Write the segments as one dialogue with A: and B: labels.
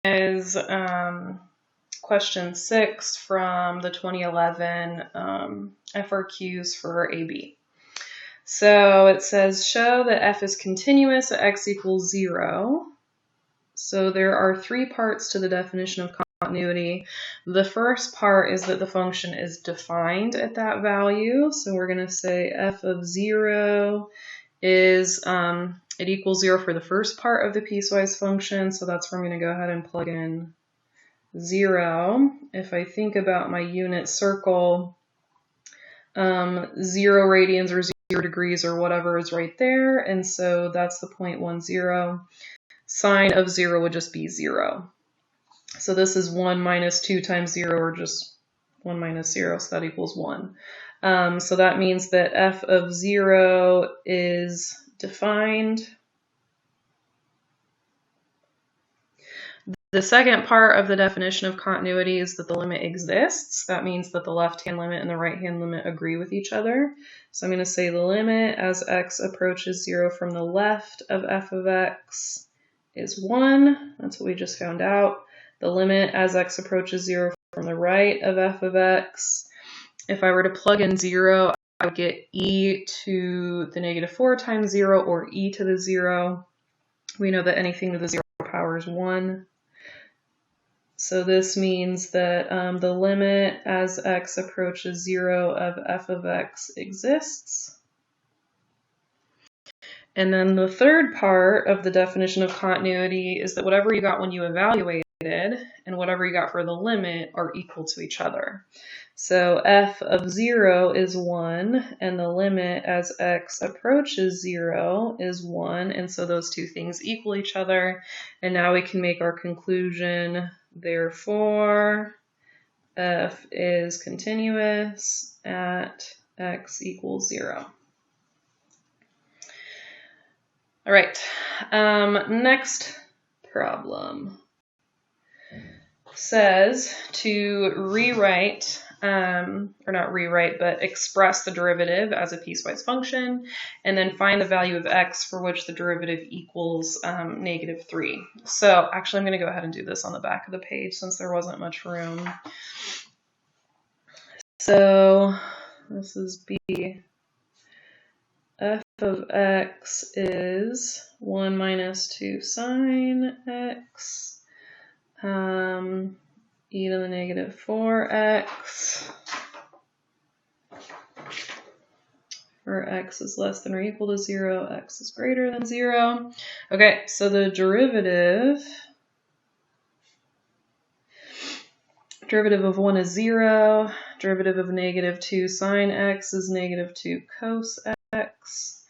A: is question 6 from the 2011 FRQs for AB. So it says, show that f is continuous at x equals 0. So there are 3 parts to the definition of continuity. The first part is that the function is defined at that value. So we're going to say f of 0 is, it equals 0 for the first part of the piecewise function. So that's where I'm going to go ahead and plug in 0. If I think about my unit circle, 0 radians or 0 degrees or whatever is right there. And so that's the 0.10. Sine of 0 would just be 0. So this is 1 minus 2 times 0, or just 1 minus 0, so that equals 1. So that means that f of 0 is defined. The second part of the definition of continuity is that the limit exists. That means that the left-hand limit and the right-hand limit agree with each other. So I'm going to say the limit as x approaches 0 from the left of f of x is 1. That's what we just found out. The limit as x approaches 0 from the right of f of x. If I were to plug in 0, I would get e to the negative 4 times 0, or e to the 0. We know that anything to the 0 power is 1. So this means that the limit as x approaches 0 of f of x exists. And then the third part of the definition of continuity is that whatever you got when you evaluated and whatever you got for the limit are equal to each other. So f of 0 is 1, and the limit as x approaches 0 is 1, and so those two things equal each other. And now we can make our conclusion. Therefore, f is continuous at x equals 0. All right, next problem says to rewrite, or not rewrite, but express the derivative as a piecewise function, and then find the value of x for which the derivative equals negative 3. So actually I'm going to go ahead and do this on the back of the page since there wasn't much room. So this is b. F of x is 1 minus 2 sine x. E to the negative 4x, where x is less than or equal to 0, x is greater than 0. Okay, so the derivative of 1 is 0, derivative of negative 2 sine x is negative 2 cos x.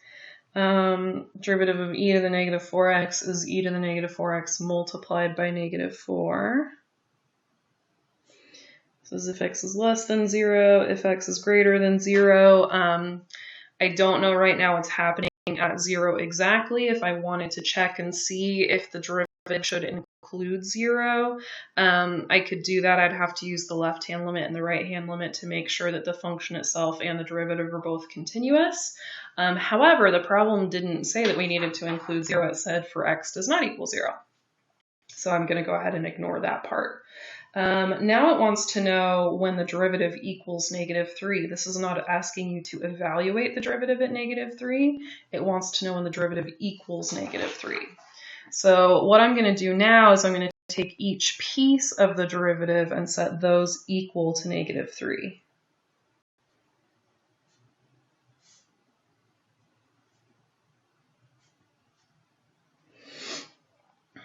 A: Derivative of e to the negative 4x is e to the negative 4x multiplied by negative 4. So this is if x is less than 0, if x is greater than 0. I don't know right now what's happening at 0 exactly. If I wanted to check and see if the derivative should include 0, I could do that. I'd have to use the left-hand limit and the right-hand limit to make sure that the function itself and the derivative are both continuous. However, the problem didn't say that we needed to include 0. It said for x does not equal 0. So I'm going to go ahead and ignore that part. Now it wants to know when the derivative equals negative 3. This is not asking you to evaluate the derivative at negative 3. It wants to know when the derivative equals negative 3. So what I'm going to do now is I'm going to take each piece of the derivative and set those equal to negative 3.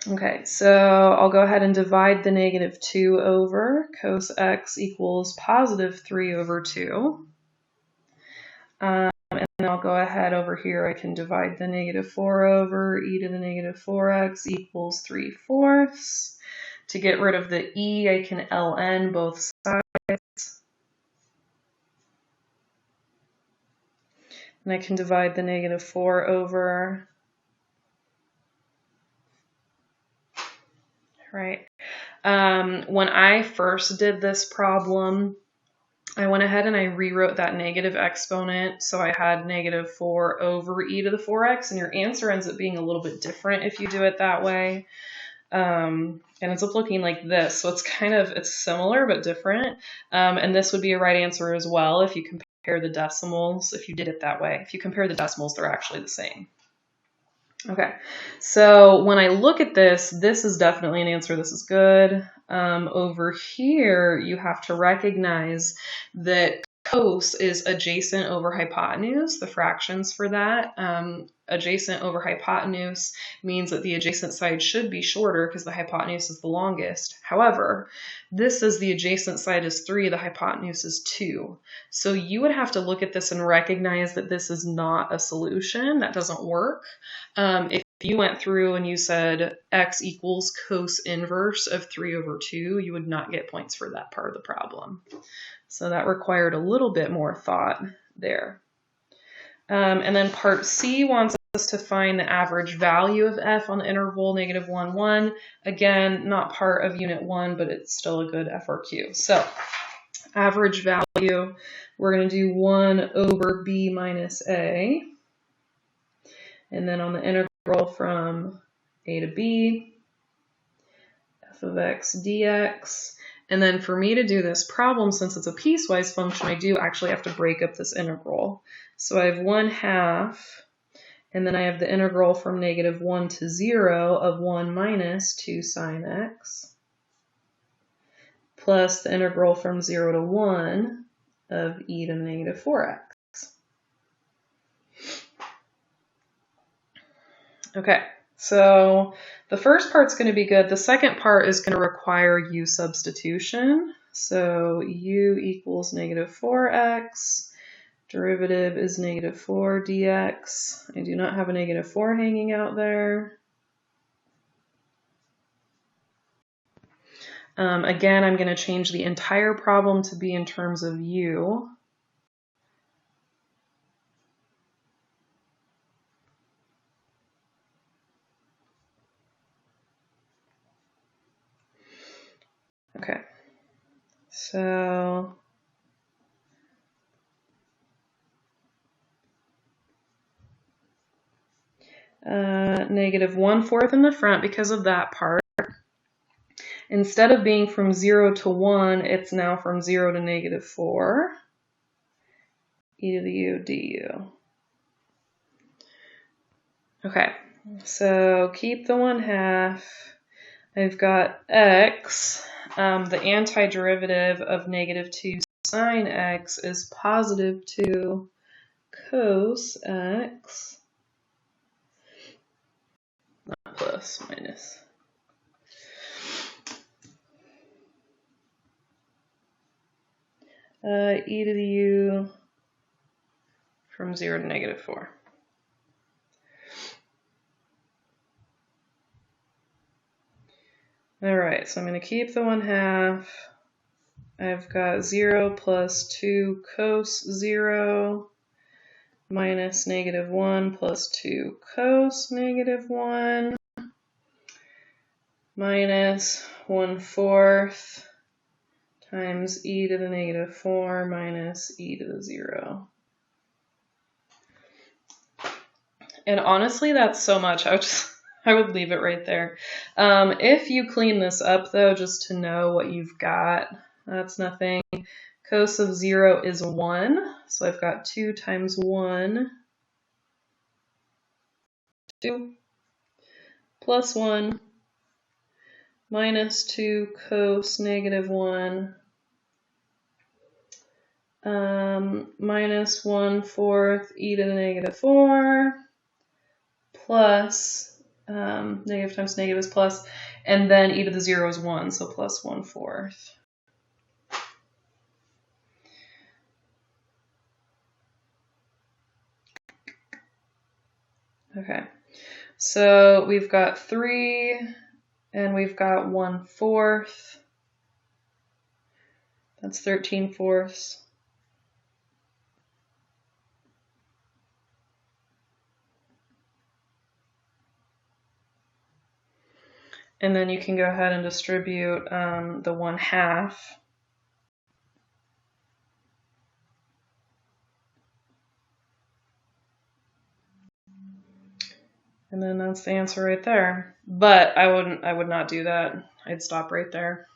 A: Okay, so I'll go ahead and divide the negative 2 over. Cos x equals positive 3 over 2. And then I'll go ahead over here. I can divide the negative 4 over. E to the negative 4x equals 3/4. To get rid of the e, I can ln both sides. And I can divide the negative 4 over. Right. When I first did this problem, I went ahead and I rewrote that negative exponent. So I had negative 4 over e to the 4x, and your answer ends up being a little bit different if you do it that way. and ends up looking like this. So it's similar but different. And this would be a right answer as well if you compare the decimals, if you did it that way. If you compare the decimals, they're actually the same. Okay, so when I look at this, this is definitely an answer. This is good. Over here, you have to recognize that cos is adjacent over hypotenuse, the fractions for that. Adjacent over hypotenuse means that the adjacent side should be shorter because the hypotenuse is the longest. However, this says the adjacent side is 3, the hypotenuse is 2. So you would have to look at this and recognize that this is not a solution. That doesn't work. If you went through and you said x equals cos inverse of 3 over 2, you would not get points for that part of the problem. So that required a little bit more thought there. And then part C wants us to find the average value of f on the interval -1, 1. Again, not part of unit 1, but it's still a good FRQ. So average value, we're going to do 1 over b minus a. And then on the integral from a to b, f of x dx. And then for me to do this problem, since it's a piecewise function, I do actually have to break up this integral. So I have 1/2, and then I have the integral from -1 to 0 of 1 minus 2 sine x, plus the integral from 0 to 1 of e to the -4x. Okay, so the first part's going to be good. The second part is going to require u substitution. So u equals -4x. Derivative is -4 dx. I do not have a -4 hanging out there. Again, I'm going to change the entire problem to be in terms of u. Okay, so -1/4 in the front because of that part. Instead of being from 0 to 1, it's now from 0 to -4, e to the u du. Okay, so keep the 1/2. I've got x. The antiderivative of -2 sine x is +2 cos x. Not plus, minus. E to the u from 0 to -4. All right, so I'm going to keep the 1/2. I've got 0 plus 2 cos 0 minus -1 plus 2 cos -1 minus 1/4 times e to the -4 minus e to the 0. And honestly, that's so much. I would leave it right there. If you clean this up, though, just to know what you've got, that's nothing. Cos of 0 is 1, so I've got 2 times 1, 2, plus 1, minus 2 cos -1, minus 1/4 e to the -4, plus negative times negative is plus, and then e to the 0 is 1, so plus 1/4. Okay, so we've got 3, and we've got 1/4. That's 13/4. And then you can go ahead and distribute the 1/2. And And then that's the answer right there. But I would not do that. I'd stop right there.